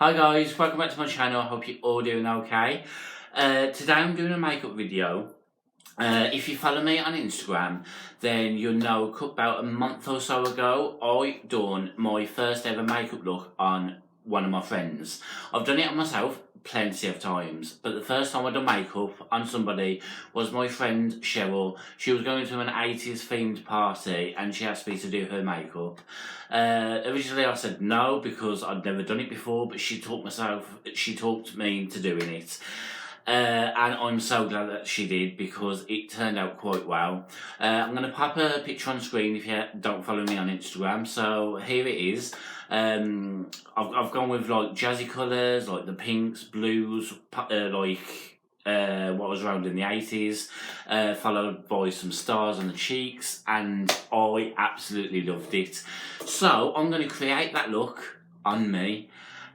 Hi guys, welcome back to my channel. I hope you're all doing okay. Today I'm doing a makeup video. If you follow me on Instagram, then you'll know about a month or so ago, I done my first ever makeup look on one of my friends. I've done it on myself plenty of times, but the first time I done makeup on somebody was my friend Cheryl. She was going to an 80s themed party and she asked me to do her makeup. Originally I said no because I'd never done it before, but she talked me into doing it. And I'm so glad that she did because it turned out quite well. I'm going to pop a picture on screen if you don't follow me on Instagram. So here it is. I've gone with like jazzy colours, like the pinks, blues, what was around in the 80s, followed by some stars on the cheeks, and I absolutely loved it. So I'm going to create that look on me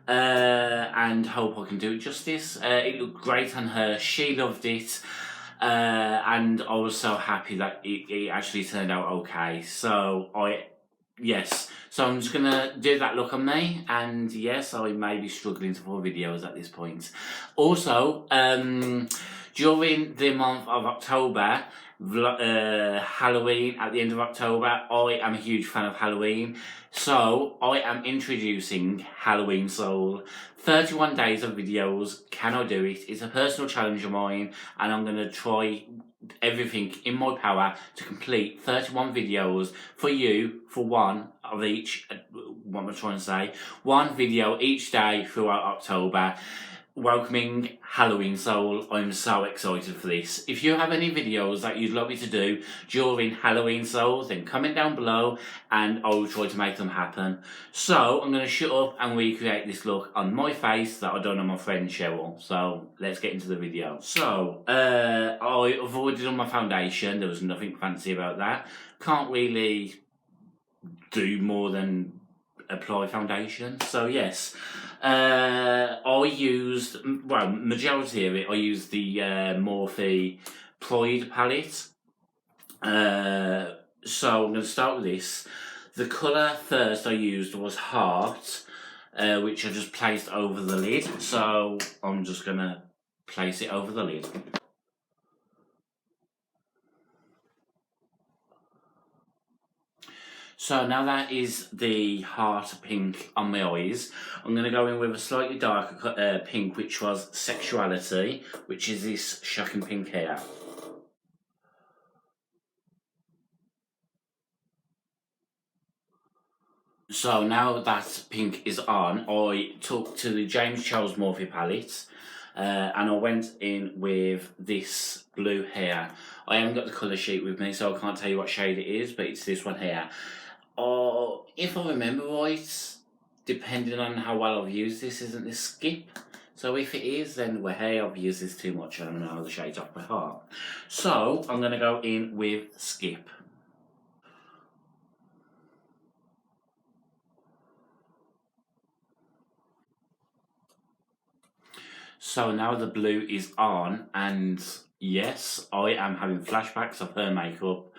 and hope I can do it justice. It looked great on her, she loved it, and I was so happy that it actually turned out okay. Yes, so I'm just gonna do that look on me, and yes, I may be struggling to pull videos at this point. Also, during the month of October, Halloween at the end of October, I am a huge fan of Halloween, so I am introducing Halloween Soul. 31 days of videos, can I do it? It's a personal challenge of mine, and I'm going to try everything in my power to complete 31 videos for you, for one of each, what am I trying to say? One video each day throughout October, welcoming Halloween Soul. I'm so excited for this. If you have any videos that you'd like me to do during Halloween Soul, then comment down below and I will try to make them happen. So I'm going to shut up and recreate this look on my face that I done on my friend Cheryl. So let's get into the video. So I've already done my foundation. There was nothing fancy about that. Can't really do more than apply foundation. So yes, I used, well, majority of it, I used the Morphe Pride palette. So I'm going to start with this. The colour first I used was Heart, which I just placed over the lid. So I'm just going to place it over the lid. So now that is the heart pink on my eyes, I'm going to go in with a slightly darker pink, which was Sexuality, which is this shocking pink here. So now that pink is on, I took to the James Charles Morphe palette and I went in with this blue here. I haven't got the colour sheet with me, so I can't tell you what shade it is, but it's this one here. Oh, if I remember right, depending on how well I've used this, isn't this Skip? So if it is, then well, hey, I've used this too much and I don't know the shades off by heart. So I'm going to go in with Skip. So now the blue is on, and yes, I am having flashbacks of her makeup,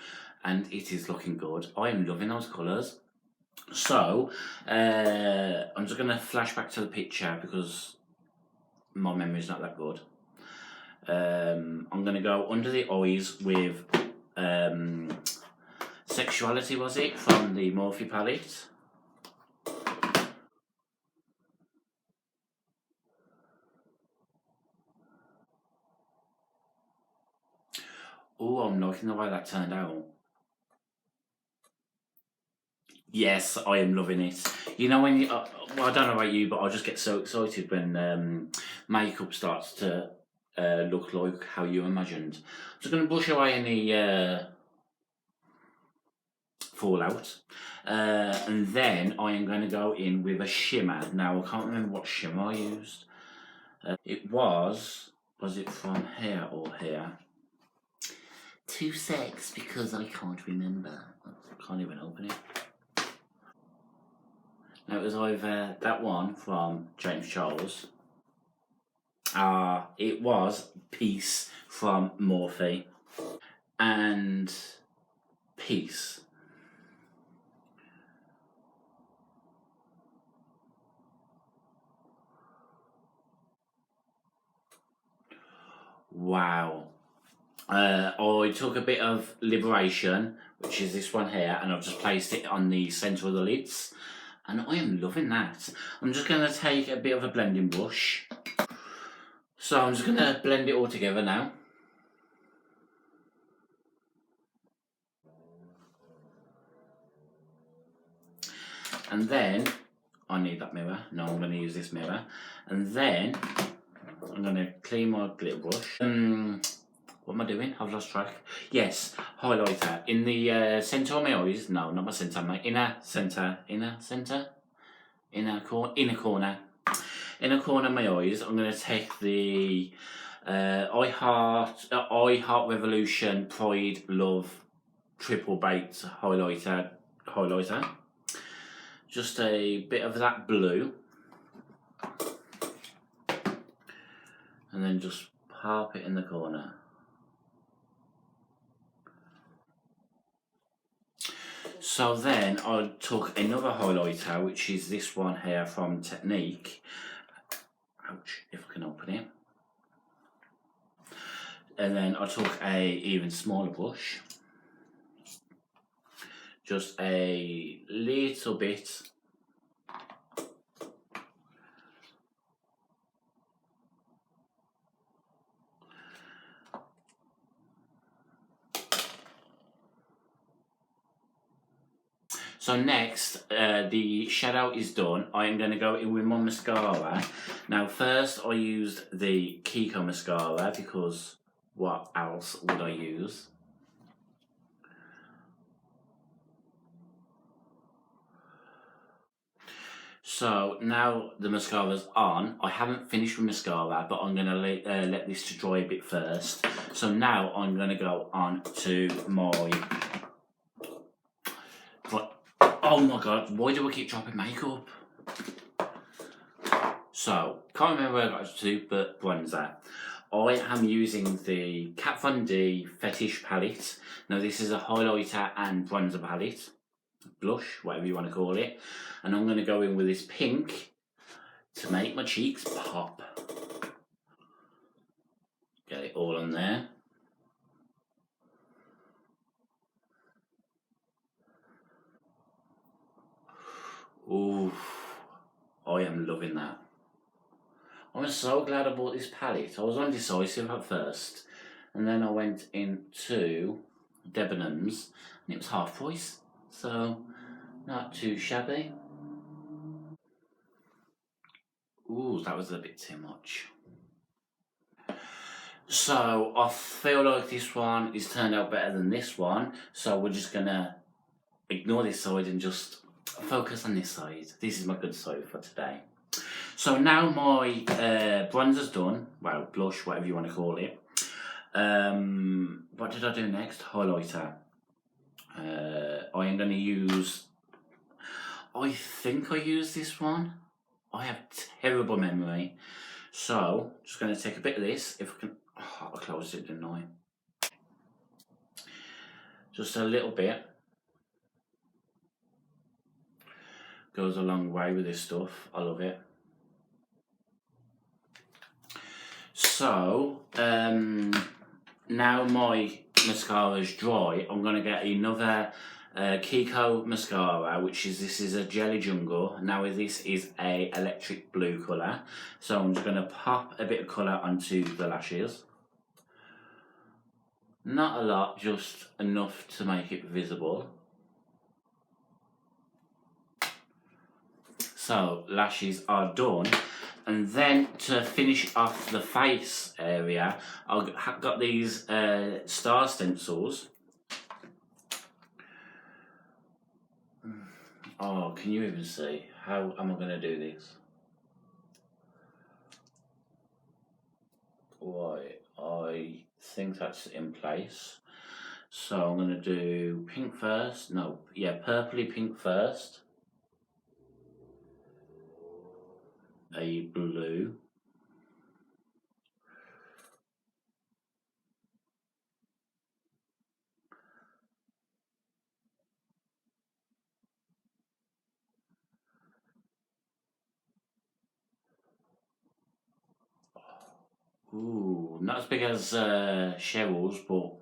and it is looking good. I am loving those colours. So I'm just going to flash back to the picture because my memory's not that good. I'm going to go under the eyes with Sexuality, was it, from the Morphe palette. Oh, I'm liking the way that turned out. Yes, I am loving it. You know when you, well, I don't know about you, but I just get so excited when makeup starts to look like how you imagined. I'm just going to brush away any fallout. And then I am going to go in with a shimmer. Now, I can't remember what shimmer I used. It was it from here or here? 2 secs because I can't remember. I can't even open it. Now, it was either that one from James Charles. It was Peace from Morphe. And Peace. Wow. I took a bit of Liberation, which is this one here, and I've just placed it on the centre of the lids. And I am loving that. I'm just going to take a bit of a blending brush. So I'm just going to blend it all together now. And then, I need that mirror. No, I'm going to use this mirror. And then, I'm going to clean my glitter brush. What am I doing? I've lost track. Yes, highlighter. In the centre of my eyes. No, not my centre, my inner centre. Inner corner. Inner corner of my eyes. I'm going to take the I Heart Revolution Pride Love Triple Baked highlighter. Just a bit of that blue, and then just pop it in the corner. So then I took another highlighter, which is this one here from Technique. Ouch, if I can open it. And then I took a even smaller brush, just a little bit. So next, the shadow is done. I am going to go in with my mascara. Now first I used the Kiko mascara because what else would I use? So now the mascara's on. I haven't finished with mascara, but I'm going to let this to dry a bit first. So now I'm going to go on to my... Oh my god, why do I keep dropping makeup? So, can't remember where I got it to, but bronzer. I am using the Kat Von D Fetish palette. Now this is a highlighter and bronzer palette. Blush, whatever you want to call it. And I'm going to go in with this pink to make my cheeks pop. Get it all on there. Ooh, I am loving that. I'm so glad I bought this palette. I was undecisive at first, and then I went into Debenhams, and it was half price, so not too shabby. Ooh, that was a bit too much. So I feel like this one is turned out better than this one, so we're just gonna ignore this side and just focus on this side. This is my good side for today. So now my bronzer's done, well, blush, whatever you want to call it. What did I do next? Highlighter. I am going to use, I think I used this one. I have terrible memory. So, just going to take a bit of this, if I can, oh, I closed it, didn't I? Just a little bit. Goes a long way with this stuff, I love it. So, now my mascara is dry, I'm going to get another Kiko mascara, this is a Jelly Jungle. Now this is a electric blue colour, so I'm just going to pop a bit of colour onto the lashes. Not a lot, just enough to make it visible. So lashes are done. And then to finish off the face area, I've got these star stencils. Oh, can you even see? How am I going to do this? Right, I think that's in place. So I'm going to do pink first. No, yeah, purpley pink first. A blue. Ooh, not as big as Cheryl's, but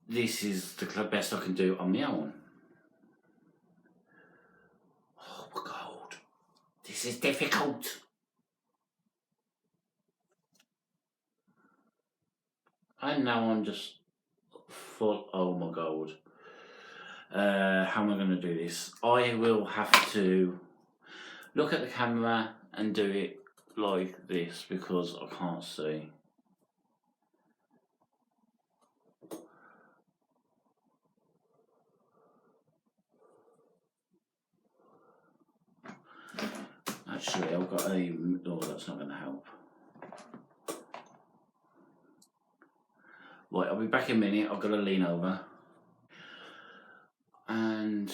this is the best I can do on my own. Oh my god, this is difficult. And now I'm just full. Oh my god. How am I going to do this? I will have to look at the camera and do it like this because I can't see. Actually, I've got a... Oh, that's not going to help. Right, I'll be back in a minute. I've got to lean over. And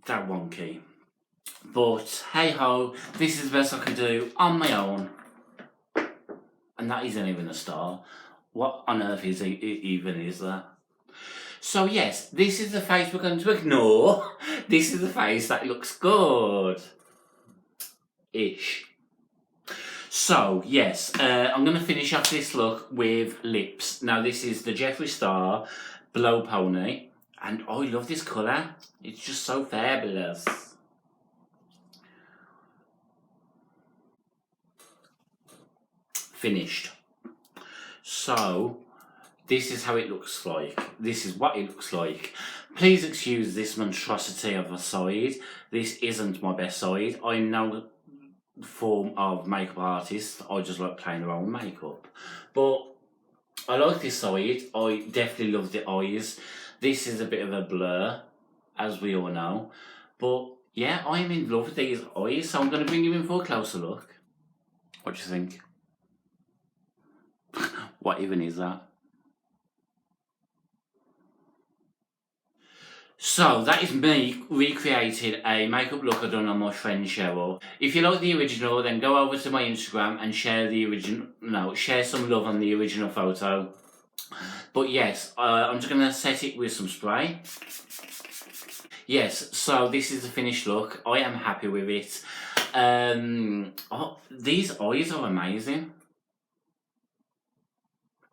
that wonky. But hey ho, this is the best I can do on my own. And that isn't even a star. What on earth is even is that? So yes, this is the face we're going to ignore. This is the face that looks good. Ish. So yes, I'm going to finish off this look with lips. Now this is the Jeffree Star Blow Pony. And I love this colour. It's just so fabulous. Finished. So this is how it looks like. This is what it looks like. Please excuse this monstrosity of a side. This isn't my best side. I'm no form of makeup artist. I just like playing around with makeup. But I like this side. I definitely love the eyes. This is a bit of a blur, as we all know. But yeah, I am in love with these eyes, so I'm going to bring you in for a closer look. What do you think? What even is that? So that is me recreating a makeup look I done on my friend Cheryl. If you like the original, then go over to my Instagram and share the original. No, share some love on the original photo. But yes, I'm just gonna set it with some spray. Yes, so this is the finished look. I am happy with it. Oh, these eyes are amazing.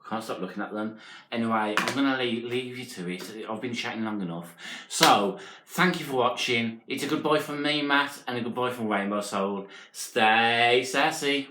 Can't stop looking at them. Anyway, I'm going to leave you to it. I've been chatting long enough. So, thank you for watching. It's a goodbye from me, Matt, and a goodbye from Rainbow Soul. Stay sassy.